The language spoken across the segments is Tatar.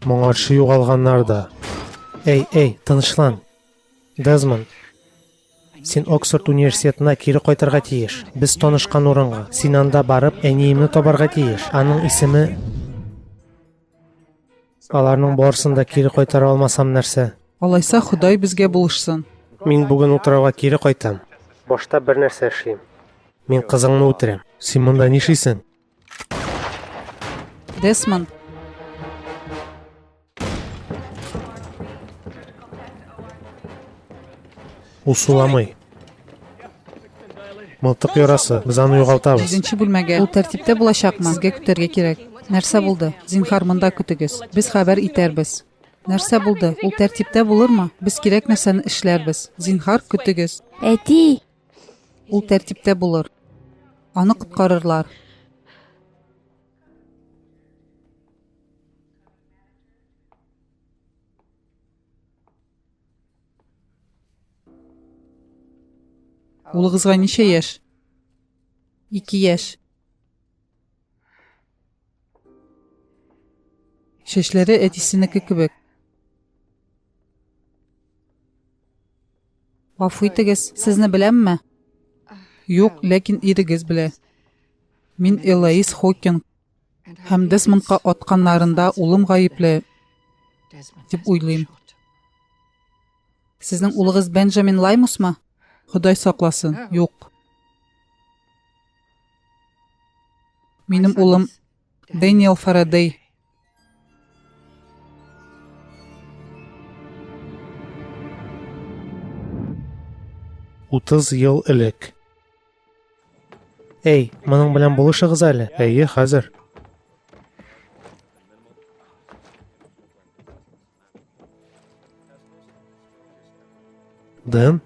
Моңарчы югалганнар да. Эй, тынычлан. Дезмонд, син Оксфорд университетына кире кайтырга тиеш. Без танышкан урынга. Син анда барып, әниемне табарга тиеш. Аның исеме... Аларның барысын да кире кайтара алмасам нәрсә? Алайса Ходай безгә булышсын. Мин бүген утырауга кире кайтам. Башта бер нәрсә эшлим. Мин кызыңны үтерәм. Син монда нишлисең? Десмонд, Ул суламый. Мылтык ярасы, без аны югалтабыз. 7нче бүлмәгә. Ул тәртиптә булачакмы? Сезгә көтәргә кирәк. Нәрсә булды? Зинһар монда көтегез. Без хәбәр итәрбез. Нәрсә булды? Ул тәртиптә булырмы? Без кирәк нәрсәне эшләрбез. Зинһар көтегез. Әти, Ул тәртиптә булыр. Аны коткарырлар. Улыгызга ничә яшь? 2 яшь. Чәчләре әтисенеке кебек. Гафу итегез, сезне беләмме? Юк, ләкин ирегез белә. Мин Элоиз Хокинг. Һәм Десмондка атканнарында улым гаепле дип уйлыйм. Сезнең улыгыз Бенджамин Лаймусмы? Ходай сакласын. Юк. Минем улым Дэниел Фарадей. Утыз ел элек. Эй, моның белән булышыгыз әле. Әйе, хәзер. Дэн?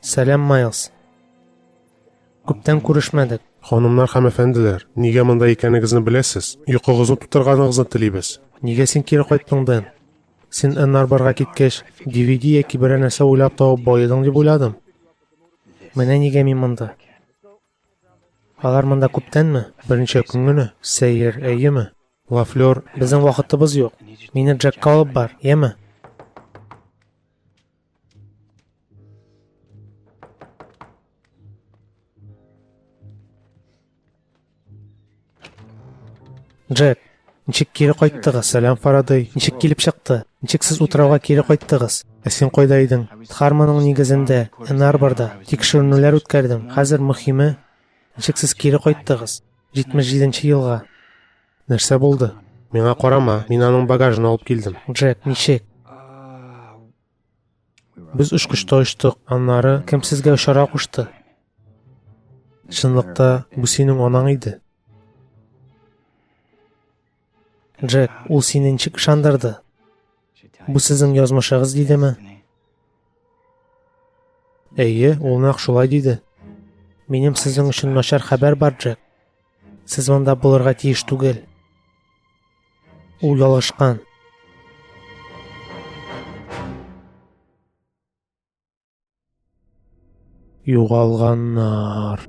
Сәлам, Майлз. Күптән күрешмәдек. Ханымнар һәм әфәнделәр, нигә монда икәнегезне беләсез? Йокыгызны тутырганыгызны телибез. Нигә син кире кайттың, Дэн? Син Эннарборга киткәч, DVD яки берәр нәрсә уйлап табып байыдың дип уйладым. Менә нигә мин монда? Алар монда күптәнме? Берничә көн генә. Сәер, әйеме? Лафлёр, безнең вакытыбыз юк. Мине Джекка алып бар, яме? Джек, ничек кире кайттыгыз? Сәлам, Фарадей. Ничек килеп чыкты? Ничек сез утрауга кире кайттыгыз? Ә син кайда идең? Хармонның нигезендә, Эннарборда тикшерүләр үткәрдем. Хәзер мөһиме, ничек сез кире кайттыгыз? 77нче елга. Нәрсә булды? Миңа карама, мин аның багажын алып килдем. Джек, ничек? Без очкычта очтык. Аннары кем сезгә очара кушты? Чынлыкта бу синең анаң иде. Джек, ул сине ничек ышандырды? Бу сезнең язмышыгыз дидеме? Әйе, ул нәкъ шулай диде. Минем сезнең өчен начар хәбәр бар, Джек. Сез монда булырга тиеш түгел. Ул ялгышкан. Югалганнар.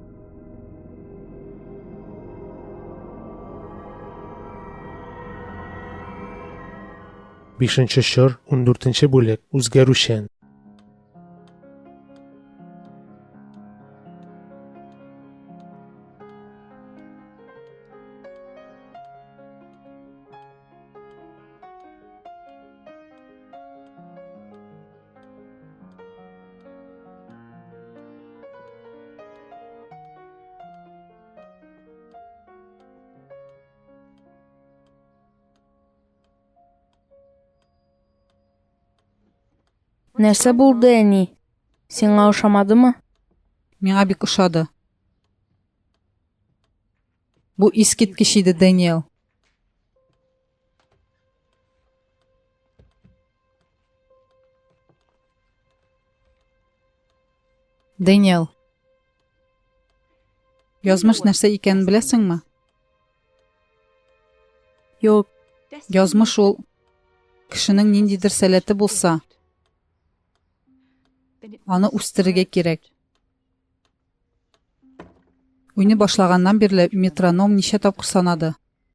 Бишенче чор, 14нче бүлек, үзгәрүчән. нәрсә булды, әни? Сиңа ошамадымы? Миңа бик ошады. Бу искиткеч иде, Дэниел. Дэниел. Язмыш нәрсә икәнен беләсеңме? Юк, Язмыш ул кешенең ниндидер сәләте булса, аны үстерергә кирәк. Уйны башлаганнан бирле метроном ничә тапкыр санады.